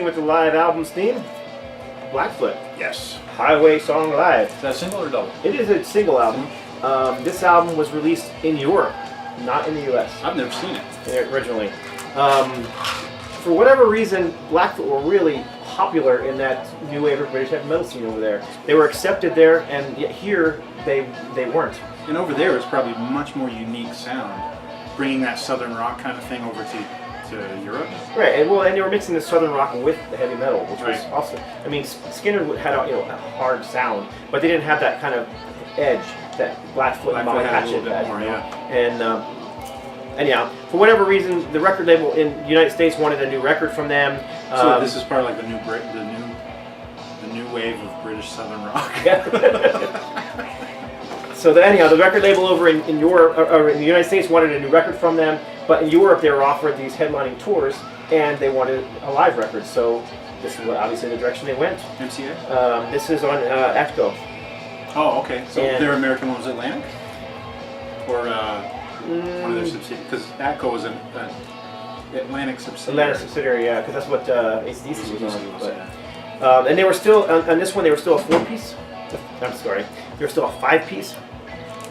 sticking with the live album's theme, Blackfoot. Yes. Highway Song Live. Is that a single or double? It is a single album. This album was released in Europe, not in the US. I've never seen it. Originally. For whatever reason, Blackfoot were really popular in that new wave of British heavy metal scene over there. They were accepted there, and yet here they weren't. And over there is probably much more unique sound, bringing that southern rock kind of thing over to Europe. Right, and they were mixing the southern rock with the heavy metal, which was Right. also. I mean, Skinner had a hard sound, but they didn't have that kind of edge that Blackfoot and Molly had a little Hatchet bit had. more, You know? yeah. And yeah, for whatever reason, the record label in the United States wanted a new record from them. So this is probably like the new wave of British southern rock. So anyhow, the record label over in Europe, or in the United States, wanted a new record from them, but in Europe they were offered these headlining tours, and they wanted a live record. So this is obviously the direction they went. MCA? This is on Atco. Oh, okay. So And their American one was Atlantic? Or one of their subsidiaries? Because ATCO was an Atlantic subsidiary. Atlantic subsidiary, yeah, because that's what AC/DC was on. Yeah. But, and they were still, on this one, they were still a 4-piece. I'm sorry, they were still a 5-piece.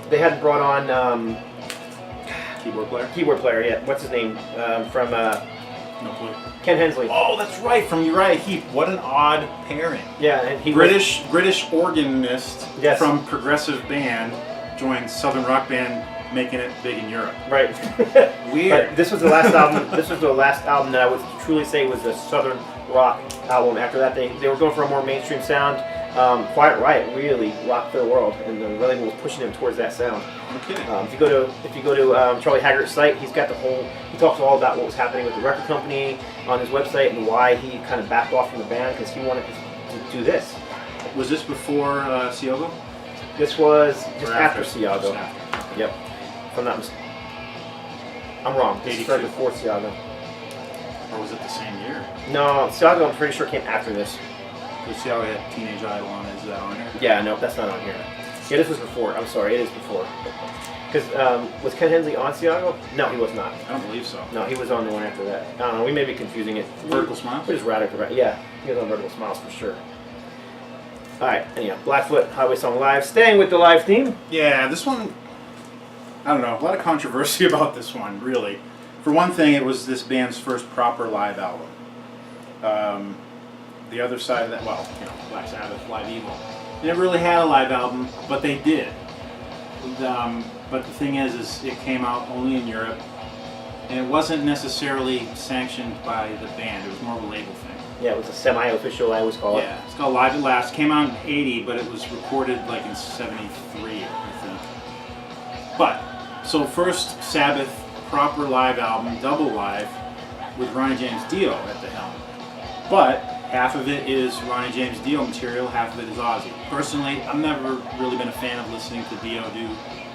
They hadn't brought on Keyboard player? yeah. What's his name? From No clue. Ken Hensley. Oh, that's right, from Uriah Heep. What an odd pairing. Yeah, and he British organist Yes. from progressive band joined southern rock band, making it big in Europe. Right. Weird. But this was the last album. This was the last album that I would truly say was a southern rock album. After that, they were going for a more mainstream sound. Quiet Riot really rocked the world, and the label was pushing them towards that sound. No kidding. If you go to Charlie Haggart's site, he talks all about what was happening with the record company on his website and why he kind of backed off from the band because he wanted to do this. Was this before Siogo? This was just Or after Just Siogo. after. Yep. If I'm not mistaken. I'm wrong. This 82. started before Siogo. Or was it the same year? No, Siogo I'm pretty sure came after this. So Siogo had Teenage Idol on it. Is that on there? Yeah, no, that's not on here. Yeah, this was before. I'm sorry, it is before. Because was Ken Hensley on Siogo? No, he was not. I don't believe so. No, he was on the one after that. I don't know. We may be confusing it. Vertical Smiles? We're just radical, right? Yeah, he was on Vertical Smiles for sure. All right, anyhow, Blackfoot Highway Song Live. Staying with the live theme. Yeah, this one, I don't know, a lot of controversy about this one, really. For one thing, it was this band's first proper live album. The other side of that, well, Black Sabbath, Live Evil. They never really had a live album, but they did. But the thing is it came out only in Europe, and it wasn't necessarily sanctioned by the band. It was more of a label thing. Yeah, it was a semi-official, I always call it. Yeah, it's called Live at Last. Came out in '80, but it was recorded like in '73, I think. But, so first Sabbath proper live album, double live, with Ronnie James Dio at the helm. But half of it is Ronnie James Dio material, half of it is Ozzy. Personally, I've never really been a fan of listening to Dio do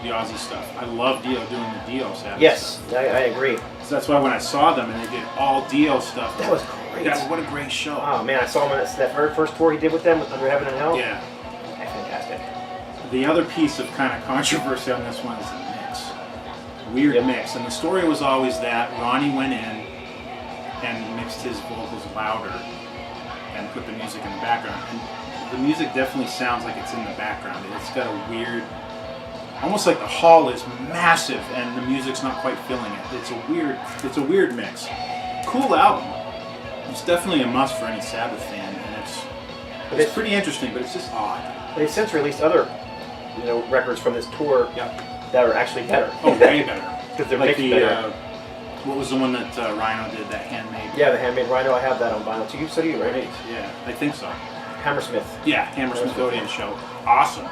the Ozzy stuff. I love Dio doing the Dio Sabbath Yes, stuff. I agree. So that's why when I saw them and they did all Dio stuff, That was great. yeah, what a great show. Oh man, I saw him on that very first tour he did with them, Under Heaven and Hell. Yeah. Fantastic. The other piece of kind of controversy on this one is the mix. Weird mix. And the story was always that Ronnie went in and mixed his vocals louder and put the music in the background. And the music definitely sounds like it's in the background. It's got a weird, almost like the hall is massive and the music's not quite filling it. It's a weird mix. Cool album. It's definitely a must for any Sabbath fan, and it's pretty interesting, but it's just odd. They've since released other, records from this tour that are actually better. Oh, way better. Because they're Like mixed better. What was the one that Rhino did, that handmade? Yeah, the Handmade Rhino, I have that on vinyl too. So do you, right? Right, yeah, I think so. Hammersmith. Yeah, Hammersmith Odeon show. Awesome.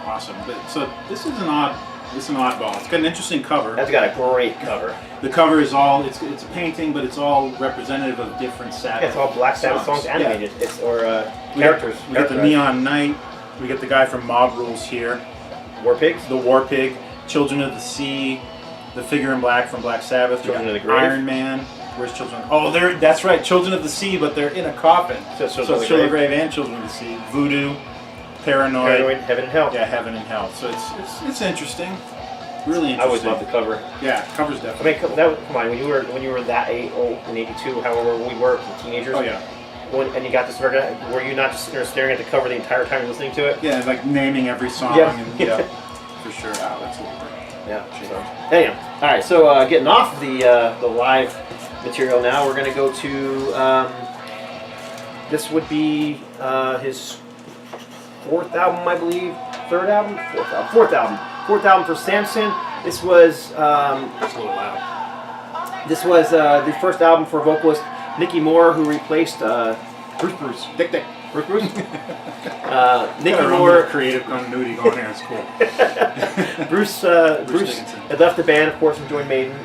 But so this is an oddball. It's got an interesting cover. That's got a great cover. The cover is all it's a painting, but it's all representative of different Sabbath. Yeah, it's all Black Sabbath songs animated. Yeah. Characters. We got the Neon Knight. We get the guy from Mob Rules here. War Pigs. The War Pig. Children of the Sea. The figure in black from Black Sabbath. Children of the Grave. Iron Man. Where's Children? Oh, that's right. Children of the Sea, but they're in a coffin. So Children of the Grave and Children of the Sea. Voodoo. Paranoid. Heaven and Hell. Yeah, Heaven and Hell. So it's interesting. Really interesting. I always love the cover. Yeah, cover's definitely. I mean, come on, when you were that old in '82, however we were teenagers. Oh yeah. and you got this record, were you not just staring at the cover the entire time listening to it? Yeah, like naming every song. Yeah. And, for sure. Wow, that's a little bit. Yeah. So, anyhow, all right. So getting off the live material now, we're gonna go to this would be his fourth album, I believe. Third album, fourth album for Samson. This was That's a little loud. this was the first album for vocalist Nicky Moore, who replaced Bruce. Dick. Bruce. Nicky Got our own Moore. creative continuity going there. It's cool. Bruce Dickinson. had left the band, of course, and joined Maiden,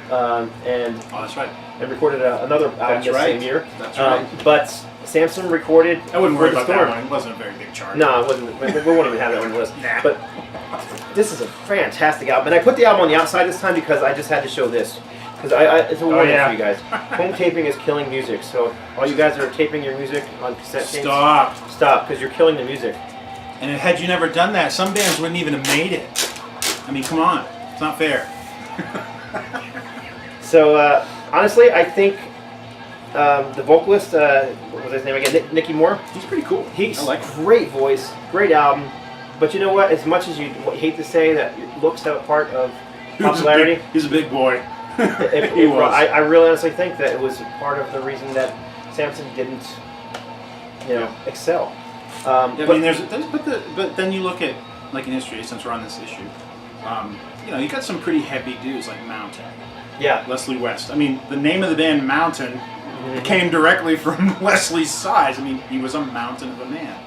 and Oh, that's right. recorded another album That's the right. same year. That's right. But Samson recorded. I wouldn't worry For the about Storm. that one. It wasn't a very big chart. No, it wasn't. We won't even have that on the list. Nah. But this is a fantastic album, and I put the album on the outside this time because I just had to show this. Because it's a warning yeah. for you guys. Home taping is killing music. So all you guys that are taping your music on cassette tapes, stop, because you're killing the music. And had you never done that, some bands wouldn't even have made it. I mean, come on. It's not fair. So honestly, I think the vocalist, what was his name again? Nicky Moore. He's pretty cool. He's I like him. great voice, great album. But you know what? As much as you hate to say that looks have a part of popularity, He's a big boy. He was. I really honestly think that it was part of the reason that Samson didn't, excel. I mean, but then you look at, like in history, since we're on this issue, you got some pretty heavy dudes like Mountain. Yeah. Leslie West. I mean, the name of the band Mountain came directly from Leslie's size. I mean, he was a mountain of a man.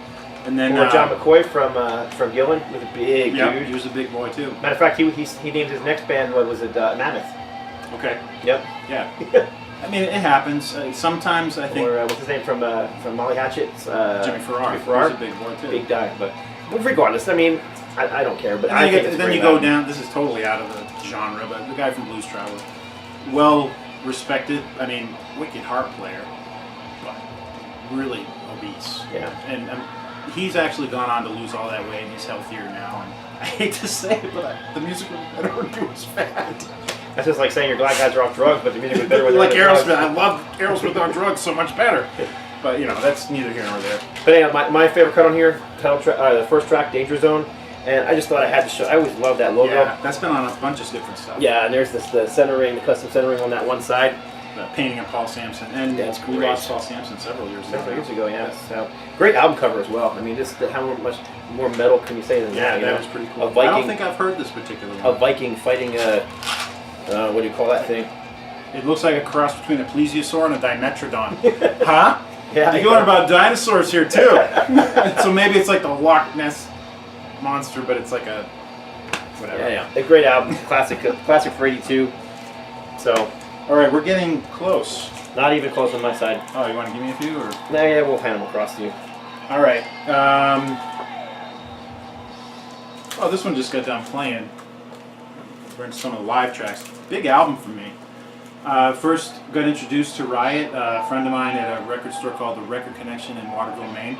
And then Or John McCoy from Gillen was a big dude. He was a big boy too. Matter of fact, he named his next band Mammoth. Okay. Yep. Yeah. I mean, it happens. Sometimes I think. Or what's his name from Molly Hatchet's? Jimmy Farrar. Jimmy Farrar. He was a big boy too. Big guy, but regardless, I mean, I don't care. But And I think it's then great you go album. down. This is totally out of the genre, but the guy from Blues Traveler, well respected. I mean, wicked harp player, but really obese. Yeah. And he's actually gone on to lose all that weight, and he's healthier now. And I hate to say it, but the music was better when he was fat. That's just like saying you're glad guys are off drugs, but the music was better when they Like were on drugs. Aerosmith, I love Aerosmith on drugs so much better. But that's neither here nor there. But anyway, my favorite cut on here, the first track, Danger Zone, and I just thought I had to show. I always loved that logo. Yeah, that's been on a bunch of different stuff. Yeah, and there's the centering, the custom centering on that one side. The painting of Paul Sampson, and That's we great. lost Paul Sampson several years ago. Several years ago, yeah. So great album cover as well. I mean, just how much more metal can you say than Yeah, that? you that know? was pretty cool. A Viking, I don't think I've heard this particular a one. Viking fighting what do you call that thing? It looks like a cross between a plesiosaur and a dimetrodon. Huh? Yeah, You're going about dinosaurs here too. So maybe it's like the Loch Ness monster, but it's like a whatever. Yeah. A great album, classic for '82. So All right, we're getting close. not even close on my side. Oh, you want to give me a few, or? Nah, yeah, we'll hand them across to you. All right. Oh, this one just got done playing. We're in some of the live tracks. Big album for me. First, got introduced to Riot. A friend of mine at a record store called The Record Connection in Waterville, Maine.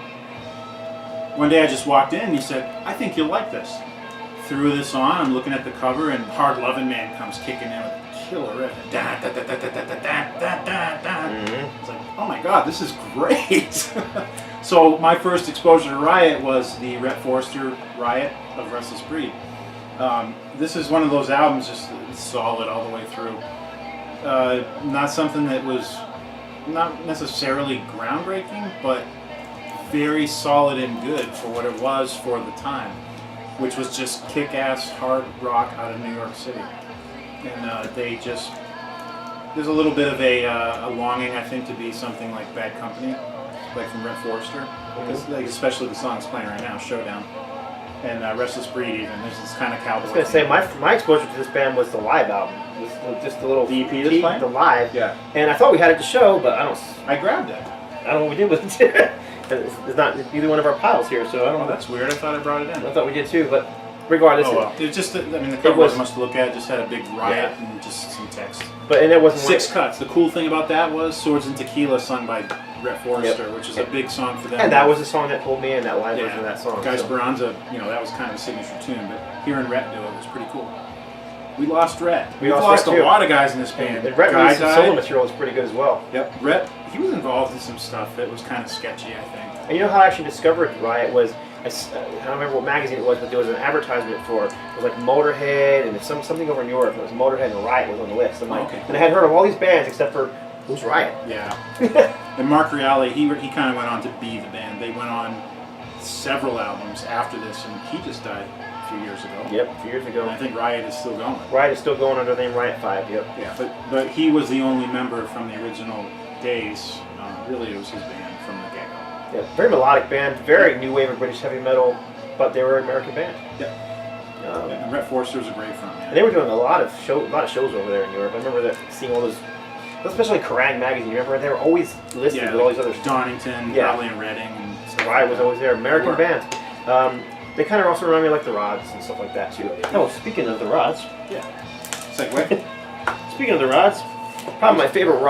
One day I just walked in and he said, "I think you'll like this." Threw this on. I'm looking at the cover and Hard Lovin' Man comes kicking in with a killer riff. Da, da, da, da, da, da, da, da, da, da. It's like, oh my god, this is great. So my first exposure to Riot was the Rhett Forrester Riot of Restless Breed. This is one of those albums, just solid all the way through. Not something that was not necessarily groundbreaking, but very solid and good for what it was for the time, which was just kick-ass hard rock out of New York City. And there's a little bit of a longing, I think, to be something like Bad Company, like from Rhett Forrester, because, like, especially the song it's playing right now, Showdown, and Restless Breed even. There's this kind of cowboy. I was gonna say my exposure to this band was the live album, just the little The EP that's playing? the live. Yeah. And I thought we had it to show, but I grabbed it. I don't know what we did with it. It's not either one of our piles here, so I don't Oh, know. that's weird. I thought I brought it in. I thought we did too, but regardless. Oh well. It just, I mean, the cover was- wasn't much to look at. It just had a big riot Yeah. and just some text. And it wasn't 6 cuts. The cool thing about that was Swords and Tequila, sung by Rhett Forrester, which is a big song for them. And that was the song that pulled me in, that live version of yeah, that song. Guy so. Speranza, that was kind of a signature tune, but hearing Rhett do it was pretty cool. We lost Rhett. We've lost Rhett, a too. lot of guys in this band. And Rhett Guy released some died. solo material was pretty good as well. Yep. Rhett, He was involved in some stuff that was kind of sketchy, I think. And you know how I actually discovered Riot was, I don't remember what magazine it was, but there was an advertisement for, it was like Motorhead and something over in Europe. It was Motorhead and Riot was on the list. I'm like, Okay. and I had heard of all these bands except for, who's Riot? Yeah. And Mark Reale, he kind of went on to be the band. They went on several albums after this, and he just died a few years ago. Yep, a few years ago. And I think Riot is still going. Riot is still going under the name Riot 5, yep. Yeah, but he was the only member from the original days. Really, it was his band from the get-go. Yeah, very melodic band, very new wave of British heavy metal, but they were an American band. Yeah. And Rhett Forster's a great frontman. And they were doing a lot of shows over there in Europe. I remember seeing all those, especially Kerrang! Magazine. Remember they were always listed with all these other. Donington, Raleigh and Reading, and stuff. Riot was always there. American band. They kind of also remind me of like the Rods and stuff like that too. Oh, speaking of the Rods. Yeah. Segue. Speaking of the Rods, probably my favorite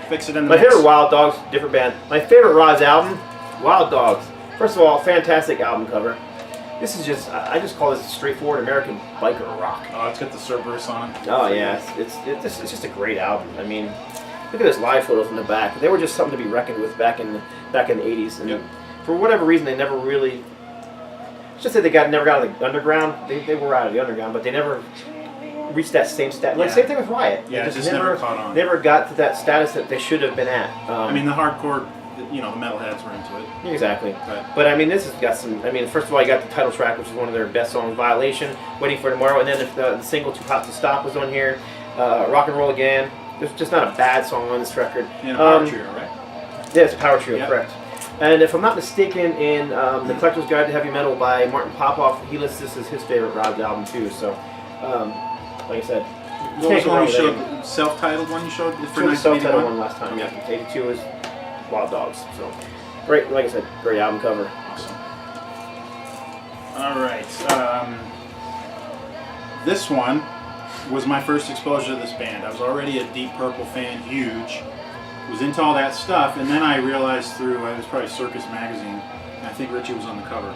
Fix it in the My mix. favorite Wild Dogs, different band. My favorite Rods album, Wild Dogs. First of all, fantastic album cover. This is just, I just call this straightforward American biker rock. Oh, it's got the Cerberus on it. Oh yeah, it's just a great album. I mean, look at those live photos in the back. They were just something to be reckoned with back in the 80s. And for whatever reason, they never really. It's just that they never got out of the underground. They were out of the underground, but they never reached that same status. Like same thing with Riot. Yeah, They just never caught on. Never got to that status that they should have been at. I mean, the hardcore, the metalheads were into it. Exactly. But I mean, this has got some. I mean, first of all, you got the title track, which is one of their best songs, "Violation," "Waiting for Tomorrow," and then the single "Too Hot to Stop" was on here. "Rock and Roll Again." There's just not a bad song on this record. And a power trio, right? Yeah, it's a power trio, correct. And if I'm not mistaken, in The Collector's Guide to Heavy Metal by Martin Popoff, he lists this as his favorite Rod's album too. So, like I said, What was the one you showed? Self-titled one you showed for the self-titled 1981? one last time. Yeah, 82 is Wild Dogs. So, great. Like I said, great album cover. Awesome. All right. This one was my first exposure to this band. I was already a Deep Purple fan, huge. Was into all that stuff, and then I realized through, it was probably Circus Magazine, and I think Richie was on the cover,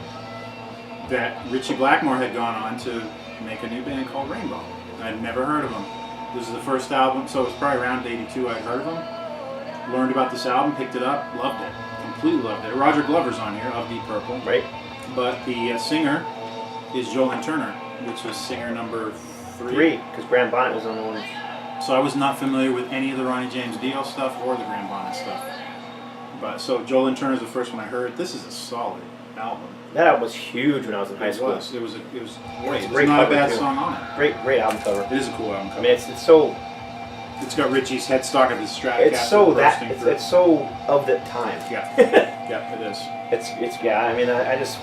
that Richie Blackmore had gone on to make a new band called Rainbow. I'd never heard of them. This is the first album, so it was probably around 82 I'd heard of them. Learned about this album, picked it up, loved it. Completely loved it. Roger Glover's on here, of Deep Purple. Right. But the singer is Jolene Turner, which was singer number 3. Because Graham Bonnet was on the one. So I was not familiar with any of the Ronnie James Dio stuff or the Graham Bonnet stuff. But so Jolene Turner's the first one I heard. This is a solid album. That album was huge when I was in high school. It was great. Great There's not a cover, bad too. song on it. Great album cover. It is a cool album I cover. mean, it's so. It's got Richie's headstock of his Stratocaster. It's so of the time. Yeah, yeah, it is. It's yeah. I mean, I just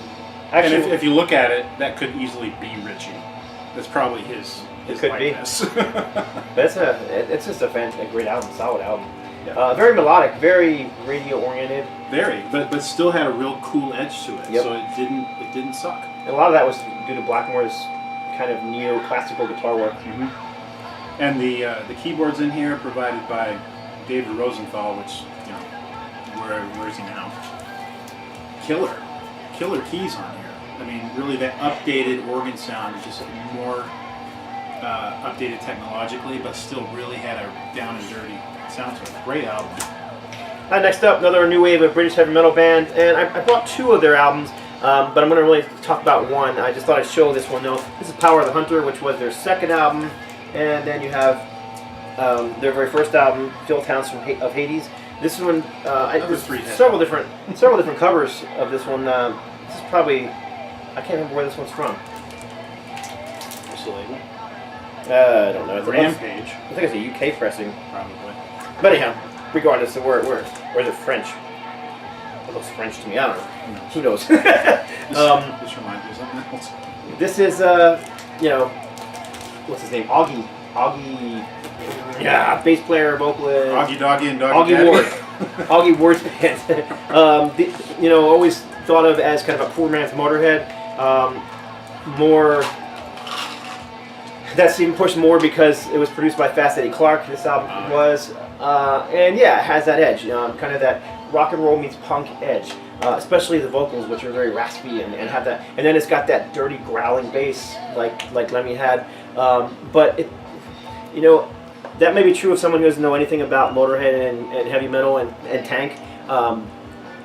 And actually if you look at it, that could easily be Richie. That's probably his could be. likeness. but it's just a great album, solid album. Yeah. Very melodic, very radio oriented. Very, but still had a real cool edge to it. Yep. So it didn't suck. And a lot of that was due to Blackmore's kind of neoclassical guitar work. Mm-hmm. And the keyboards in here are provided by David Rosenthal, which where is he now? Killer keys on here. I mean, really that updated organ sound is just more updated technologically, but still really had a down and dirty sound to it. Great album. Next up, another new wave of British heavy metal band, and I brought 2 of their albums, but I'm going to really talk about one. I just thought I'd show this one though. This is Power of the Hunter, which was their second album, and then you have their very first album, Phil Towns of Hades. This one, there's several different covers of this one. This is probably, I can't remember where this one's from. What's the label? I don't know. Rampage. I think it's a UK pressing. Probably. But anyhow, regardless of where is it French? It looks French to me. I don't know. Who knows? This reminds me of something else. This is what's his name? Augie, bass player, vocalist. Augie Doggy and Doggy Augie Ward. Augie Ward's band. Always thought of as kind of a poor man's Motorhead. More. That's even pushed more because it was produced by Fast Eddie Clarke. This album was, and yeah, it has that edge, kind of that rock and roll meets punk edge, especially the vocals, which are very raspy and have that, and then it's got that dirty growling bass like Lemmy had. But it, that may be true of someone who doesn't know anything about Motorhead and heavy metal and Tank.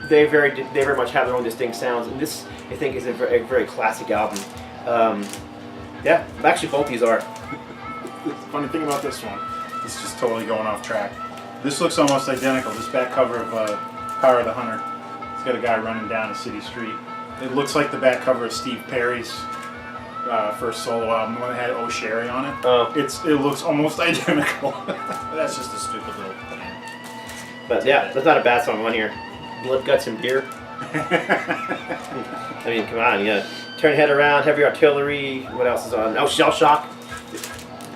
They very much have their own distinct sounds, and this I think is a very classic album. Yeah, actually both these are. The funny thing about this one, it's just totally going off track. This looks almost identical. This back cover of Power of the Hunter. It's got a guy running down a city street. It looks like the back cover of Steve Perry's first solo album, the one that had Oh Sherry on it. Oh. It looks almost identical. That's just a stupid little thing. But yeah, that's not a bad song on here. Blood, Guts, and Beer. I mean, come on, yeah. Turn Your Head Around, Heavy Artillery. What else is on? Oh, Shell Shock.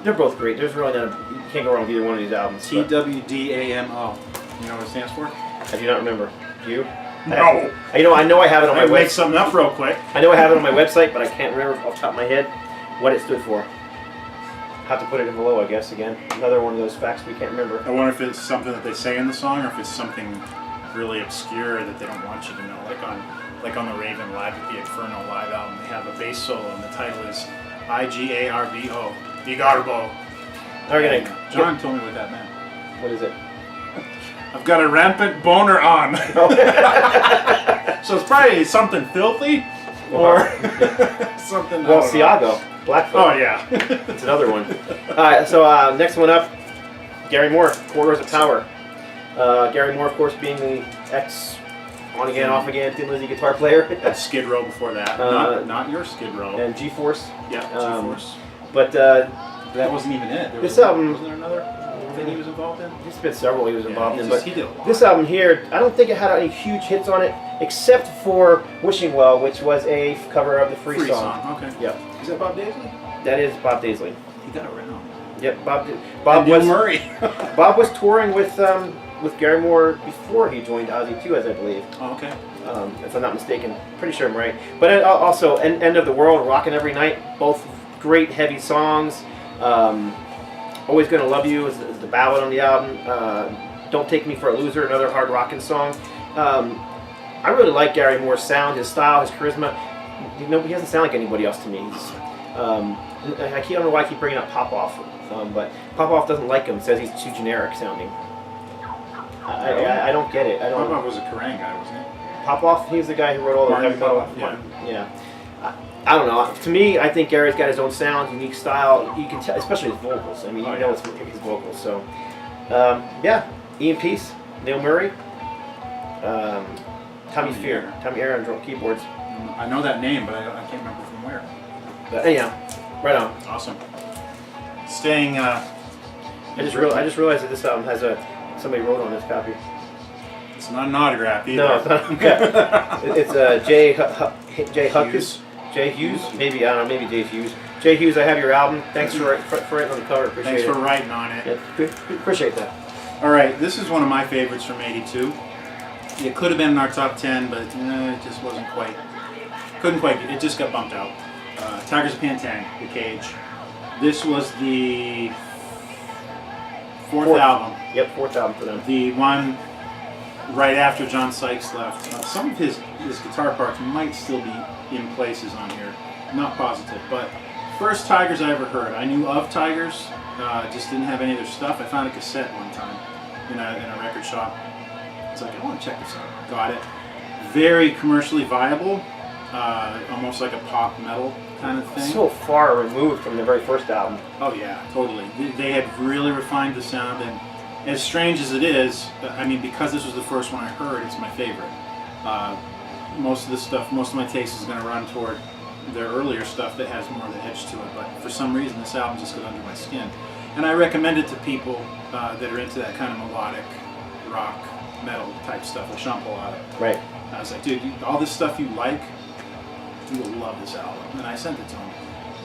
They're both great. There's really not you can't go wrong with either one of these albums. TWDAMO. You know what it stands for? I do not remember. Do you? No. I know I have it on my I'd make website. something up real quick. I know I have it on my website, but I can't remember off the top of my head what it stood for. Have to put it in below, I guess. Again, another one of those facts we can't remember. I wonder if it's something that they say in the song, or if it's something really obscure that they don't want you to know. Like on the Raven Live at the Inferno Live album, they have a bass solo, and the title is IGARBO. Igarbo. John told me what that meant. What is it? I've got a rampant boner on. So it's probably something filthy or something. Well, Siago, Blackfoot. Oh yeah, it's another one. All right, so next one up, Gary Moore, Corridors of Power. Gary Moore, of course, being the ex on again, off again, Thin Lizzy guitar player. Skid Row before that. Not your Skid Row. And G-Force. Yeah, G-Force. But that wasn't even it. This album. Wasn't there another thing he was involved in? There's been several he was involved in, but he did a lot. This album here, I don't think it had any huge hits on it, except for Wishing Well, which was a cover of the Free song. Okay. Yep. Is that Bob Daisley? That is Bob Daisley. He got around. Yep, Bob and was Murray. Bob was touring with Gary Moore before he joined Ozzy too, as I believe. Oh, okay. If I'm not mistaken, pretty sure I'm right. But also, End of the World, Rockin' Every Night, both great heavy songs. Always Gonna Love You is the ballad on the album. Don't Take Me for a Loser, another hard rockin' song. I really like Gary Moore's sound, his style, his charisma. He doesn't sound like anybody else to me. I don't know why I keep bringing up Popoff, but Popoff doesn't like him. Says he's too generic sounding. I don't get it. Popoff was a Kerrang guy, wasn't he? Popoff, he's the guy who wrote all the heavy metal. Yeah. I don't know. To me, I think Gary's got his own sound, unique style. You can tell, especially his vocals. I mean, you know it's his vocals. So, yeah. Ian Paice, Neil Murray, Tommy Aaron on keyboards. I know that name, but I can't remember from where. But anyhow, right on. Awesome. Staying. I just realized that this album has somebody wrote on this copy. It's not an autograph either. No, it's not. Okay. It's Jay Hughes. Jay Hughes? Maybe, I don't know, maybe Jay Hughes. Jay Hughes, I have your album. Thanks for writing on the cover. Appreciate it. Thanks for writing on it. Yeah, appreciate that. All right, this is one of my favorites from '82. It could have been in our top 10, but it just wasn't quite. Couldn't quite. It just got bumped out. Tigers of Pantang, The Cage. This was the fourth album. Yep, fourth album for them. The one right after John Sykes left. Some of his guitar parts might still be in places on here. Not positive, but first Tigers I ever heard. I knew of Tigers, just didn't have any of their stuff. I found a cassette one time in a record shop. It's like, I want to check this out. Got it. Very commercially viable, almost like a pop metal kind of thing. So far removed from the very first album. Oh yeah, totally. They had really refined the sound, and as strange as it is, I mean, because this was the first one I heard, it's my favorite. Most of the stuff, most of my taste is going to run toward their earlier stuff that has more of the edge to it, but for some reason this album just got under my skin. And I recommend it to people that are into that kind of melodic rock, metal type stuff, like Sean Paul. Right. I was like, dude, all this stuff you like, you will love this album. And I sent it to him.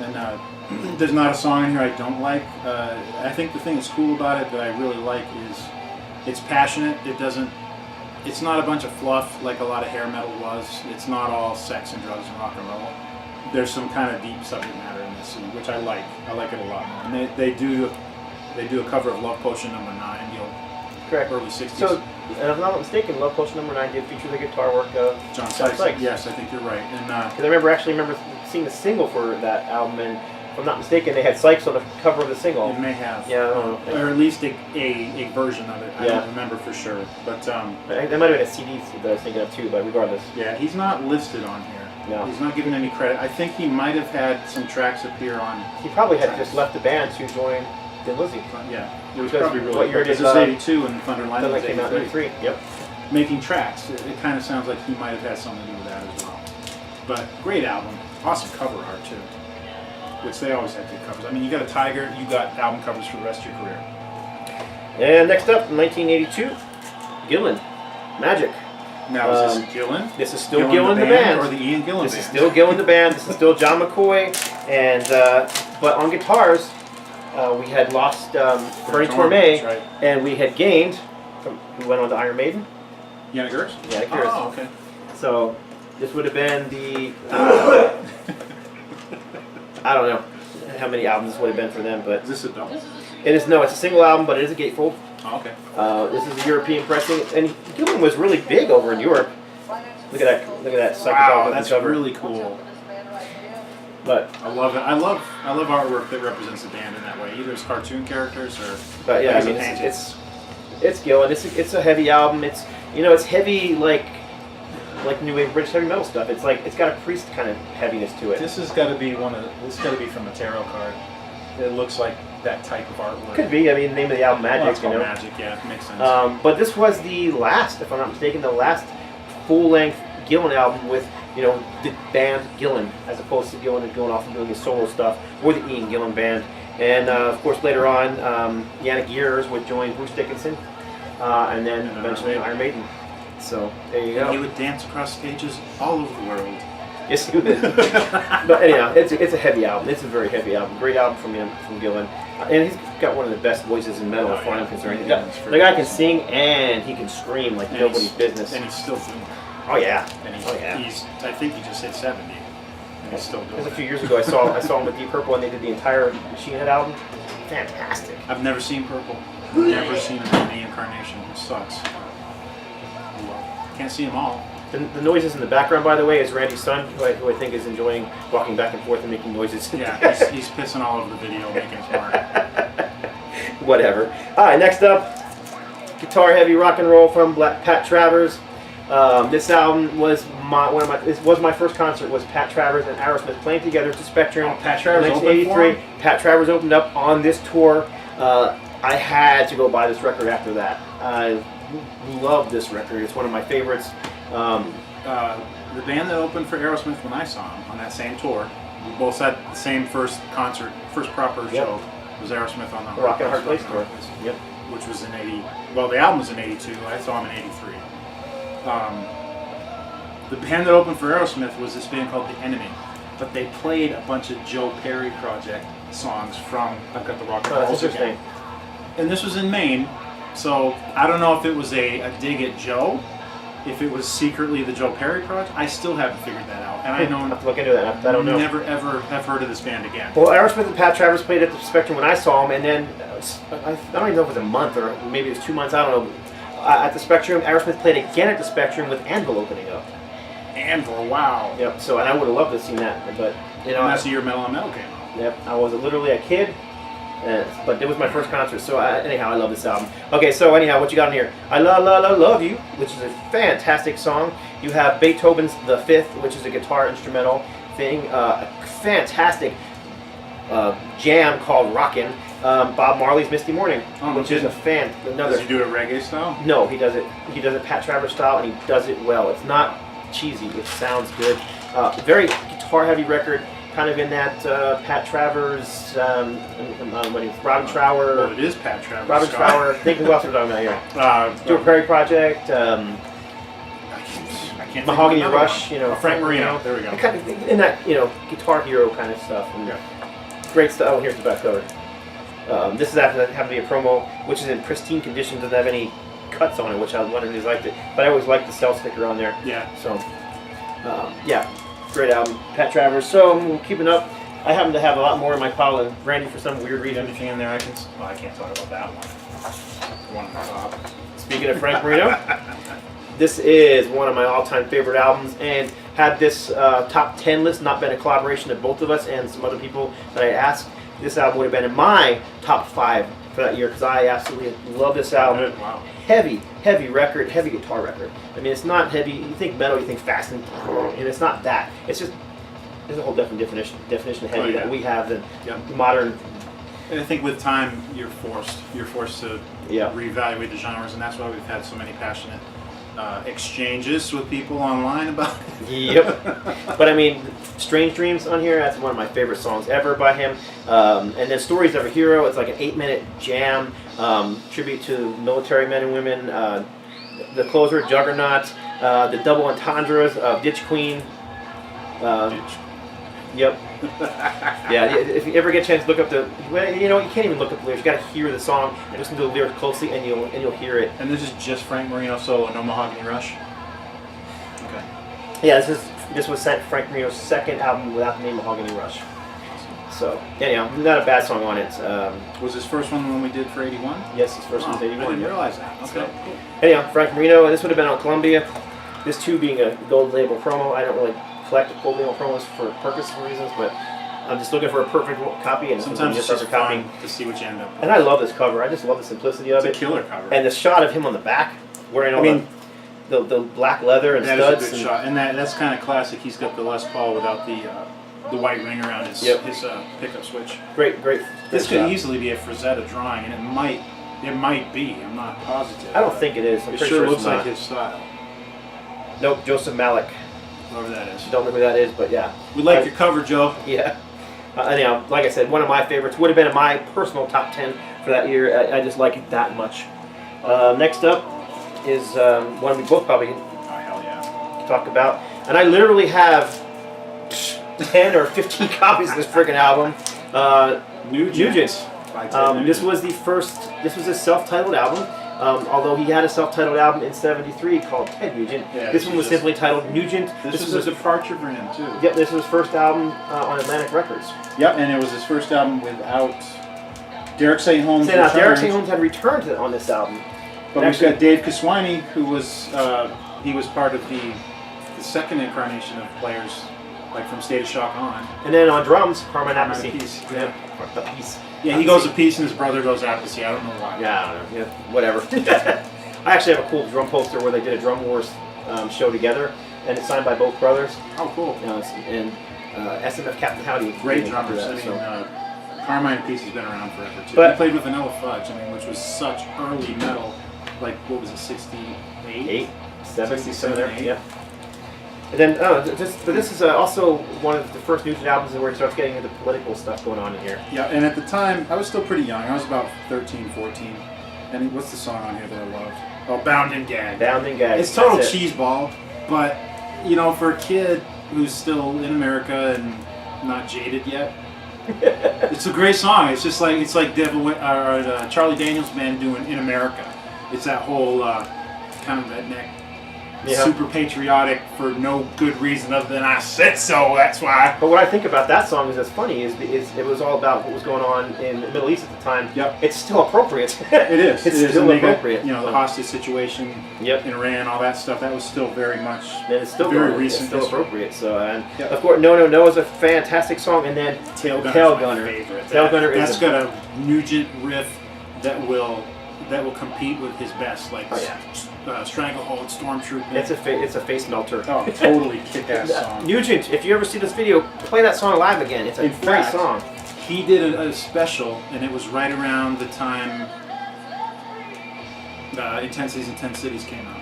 And there's not a song in here I don't like. I think the thing that's cool about it that I really like is it's passionate. It's not a bunch of fluff like a lot of hair metal was. It's not all sex and drugs and rock and roll. There's some kind of deep subject matter in this, which I like. I like it a lot more. And they do a cover of Love Potion No. 9, correct, early 60s. So, and if I'm not mistaken, Love Potion No. 9 did feature the guitar work of John Sykes. Yes, I think you're right. And because I remember seeing the single for that album, and if I'm not mistaken, they had Sykes on the cover of the single. It may have. Yeah, I don't know. Or at least a version of it. I don't remember for sure. But that might have been a CD that I was thinking of too, but regardless. yeah, he's not listed on here. No. He's not given any credit. I think he might have had some tracks appear on. He probably had just left the band to join Thin Lizzy. Yeah, it was Because probably really. what year This did, is '82 and Thunder Lightning That was came out in '83. Yep. Making tracks. It kind of sounds like he might have had something to do with that as well. But great album. Awesome cover art too. Which they always have good covers. I mean, you got a Tiger, you got album covers for the rest of your career. And next up, in 1982, Gillan, Magic. Now, is this Gillan? This is still Gillan the band. Or the Ian Gillan This band? is still Gillan the band. This is still John McCoy. And but on guitars, we had lost Bernie Tormé, right. and we had gained, who went on to Iron Maiden? Yannick Gers? Yannick Gers. Oh, okay. So this would have been the I don't know how many albums this would have been for them, but Is this a double? it is it's a single album, but it is a gatefold. Oh, okay. This is a European pressing, and Gillan was really big over in Europe. Look at that! Look at that! Wow, psychedelic that's cover. really cool. But I love it. I love artwork that represents the band in that way, either as cartoon characters or. yeah, I as a mean painting. it's Gillan. It's a heavy album. It's it's heavy like new wave British heavy metal stuff. It's like it's got a Priest kind of heaviness to it. This has got to be This got to be from a tarot card. It looks like that type of artwork. Could be. I mean, the name of the album Magic. Well, it's called Magic. Yeah, it makes sense. But this was the last, if I'm not mistaken, the last full-length Gillan album with the band Gillan, as opposed to Gillan going off and doing his solo stuff, or the Ian Gillan band. And of course, later on, Yannick Gers would join Bruce Dickinson, and then eventually Iron Maiden. So there you go. He would dance across stages all over the world. Yes, he would. But anyhow, it's a heavy album. It's a very heavy album. Great album from Gillan. And he's got one of the best voices in metal, as far as I'm concerned. The guy can sing and he can scream like nobody's business. And he's still doing it. Oh yeah. And he's I think he just hit 70. And he's still doing It was it. a few years ago. I saw him with Deep Purple, and they did the entire Machine Head album. Fantastic. I've never seen Purple. Never seen him in any incarnation. It sucks. Can't see them all. The noises in the background, by the way, is Randy's son, who I think is enjoying walking back and forth and making noises. Yeah, he's pissing all over the video, making it smart. Whatever. All right, next up, guitar heavy rock and roll from Pat Travers. This album was my first concert. Was Pat Travers and Aerosmith playing together at the Spectrum. Oh, Pat Travers in 1983. Pat Travers opened up on this tour. I had to go buy this record after that. I love this record. It's one of my favorites. The band that opened for Aerosmith when I saw him on that same tour, we both had the same first proper show, was Aerosmith on the Rock and Hard Place tour. Yep. Which was in well, the album was in 82, I saw him in 83. The band that opened for Aerosmith was this band called The Enemy, but they played a bunch of Joe Perry Project songs from I've Got the Rock and Roll. That's interesting. And this was in Maine, so I don't know if it was a dig at Joe, if it was secretly the Joe Perry Project. I still haven't figured that out, and I I'll have to look into that. I don't know. Never ever have heard of this band again. Well, Aerosmith and Pat Travers played at the Spectrum when I saw him, and then I don't even know if it was a month or maybe it was 2 months. I don't know. At the Spectrum, Aerosmith played again at the Spectrum with Anvil opening up. Anvil, wow. Yep. So, and I would have loved to have seen that, but And that's the year Metal on Metal came out. Yep. I was literally a kid. But it was my first concert, so anyhow, I love this album. Okay, so anyhow, what you got in here? I Love You, which is a fantastic song. You have Beethoven's The Fifth, which is a guitar instrumental thing. A fantastic jam called Rockin'. Bob Marley's Misty Morning, which is Does he do it reggae style? No, he does it Pat Travers style, and he does it well. It's not cheesy. It sounds good. Very guitar-heavy record. Kind of in that Pat Travers, Robin Trower. Well, it is Pat Travers. Robin Trower. Think who else we're talking about here? Stuart Perry Project. I can't Mahogany think of Rush. Frank Marino. There we go. Kind of in that Guitar Hero kind of stuff. And great stuff. Oh, here's the back cover. This is after that happened to be a promo, which is in pristine condition. Doesn't have any cuts on it, which I wondered if he liked it. But I always liked the cell sticker on there. Yeah. So, yeah. Great album, Pat Travers. So, keeping up, I happen to have a lot more in my pile than Randy for some weird reason. Anything in there I can't talk about that one. One on the top. Speaking of Frank Marino, this is one of my all-time favorite albums, and had this top 10 list not been a collaboration of both of us and some other people that I asked, this album would have been in my top 5 for that year, because I absolutely love this album. Wow. Heavy record, heavy guitar record. I mean, it's not heavy. You think metal, you think fast, and it's not that. It's just there's a whole different definition of heavy that we have than modern. And I think with time, you're forced to reevaluate the genres, and that's why we've had so many passionate exchanges with people online about it. Yep. But I mean, Strange Dreams on here, that's one of my favorite songs ever by him. And then Stories of a Hero, it's like an 8-minute jam, tribute to military men and women. The closer, Juggernaut, the double entendres of Ditch Queen. Yep. Yeah, if you ever get a chance to look up you can't even look up the lyrics. You got to hear the song and listen to the lyrics closely, and you'll hear it. And this is just Frank Marino solo, no Mahogany Rush. Okay. Yeah, this was Frank Marino's second album without the name Mahogany Rush. So anyhow, not a bad song on it. Was his first one the one we did for '81? Yes, his first one was '81. I didn't realize that. Okay. So, cool. Anyhow, Frank Marino, and this would have been on Columbia. This too being a gold label promo. I don't really collect gold label promos for purpose reasons, but I'm just looking for a perfect copy, and sometimes it's just fun to see what you end up with. And I love this cover. I just love the simplicity of it. It's a killer cover. And the shot of him on the back wearing all the black leather and studs. That is a good shot, and that's kind of classic. He's got the Les Paul without the white ring around his pickup switch. Great. This could easily be a Frazetta drawing, and it might be. I'm not positive. I don't think it is. It sure looks like his style. Nope, Joseph Malik. Whoever that is. Don't know who that is, but yeah. We like your cover, Joe. Yeah. Anyhow, like I said, one of my favorites. Would have been in my personal top 10 for that year. I just like it that much. Next up is one we both probably talk about. And I literally have 10 or 15 copies of this freaking album. Nugent. This was a self-titled album. Although he had a self-titled album in '73 called Ted Nugent. Yeah, this one was simply titled Nugent. This was a departure for him, too. Yep, this was his first album on Atlantic Records. Yep, and it was his first album without Derek St. Holmes. Derek St. Holmes had returned on this album. But we've got Dave Kaswini, who was he was part of the second incarnation of Players, like from State of Shock on. And then on drums, Carmine Appice. Yeah, he goes a piece and his brother goes Appice. I don't know why. Yeah, I don't know. Yeah, whatever. I actually have a cool drum poster where they did a Drum Wars show together, and it's signed by both brothers. Oh, cool. And SMF Captain Howdy. Great drummer. Carmine Appice has been around forever, too. But he played with Vanilla Fudge, which was such early metal. Like, what was it, 68? 77 there, yeah. And then, but this is also one of the first Nugent albums where he starts getting into political stuff going on in here. Yeah, and at the time, I was still pretty young. I was about 13, 14. And what's the song on here that I loved? Oh, Bound and Gagged. Bound and Gagged. It's total cheeseball, but, for a kid who's still in America and not jaded yet, it's a great song. It's just like, Charlie Daniels Band doing In America. It's that whole kind of redneck. Yeah. Super patriotic for no good reason other than I said so, that's why. But what I think about that song is funny is it was all about what was going on in the Middle East at the time. Yep. It's still appropriate. It is. It's still appropriate. The hostage situation in Iran, all that stuff, that was still very much very recent. It's still appropriate. So, of course, No is a fantastic song. And then Tail Gunner. Tail Gunner that's got a Nugent riff that will compete with his best, like Stranglehold, Stormtrooper. It's a face melter. Oh, totally kick-ass song. Nugent, if you ever see this video, play that song live again. It's a great song. He did a special, and it was right around the time Intensities in 10 Cities came out.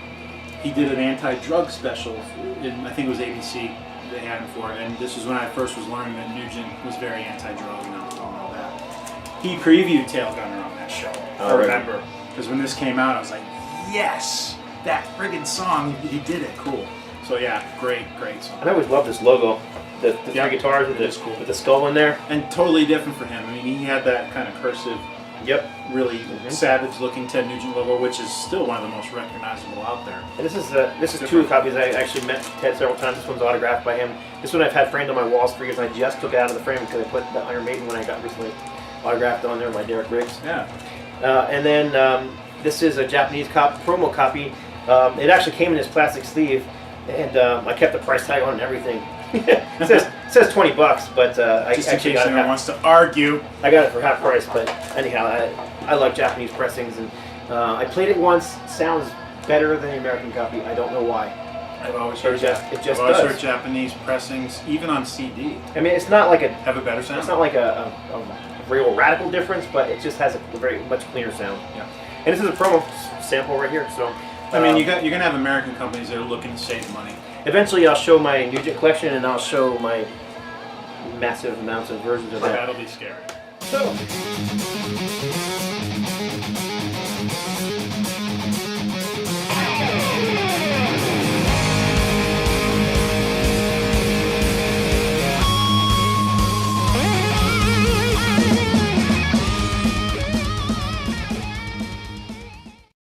He did an anti-drug special in, I think it was ABC, they had him for it, and this was when I first was learning that Nugent was very anti-drug and all that. He previewed Tail Gunner on that show. I remember. Because when this came out, I was like, yes! That friggin' song, he did it. Cool. So yeah, great song. And I always love this logo. The three guitars with the skull in there. And totally different for him. I mean, he had that kind of cursive, really savage-looking Ted Nugent logo, which is still one of the most recognizable out there. And this is two copies. I actually met Ted several times. This one's autographed by him. This one I've had framed on my walls for years. I just took it out of the frame because I put the Iron Maiden when I got recently autographed on there by Derek Riggs. Yeah. And then this is a Japanese promo copy It actually came in this plastic sleeve, and I kept the price tag on and everything. it says $20, but I Just in actually case got anyone wants to argue. I got it for half price. But anyhow, I like Japanese pressings, and I played it once. Sounds better than the American copy. I don't know why. I've always heard It I've always does. heard Japanese pressings, even on CD, I mean, it's not like have a better sound. it's not like a real radical difference, but it just has a very much cleaner sound. Yeah. And this is a promo sample right here. So I mean, you're gonna have American companies that are looking to save money. eventually I'll show my Nugent collection, and I'll show my massive amounts of versions of that. That'll be scary. So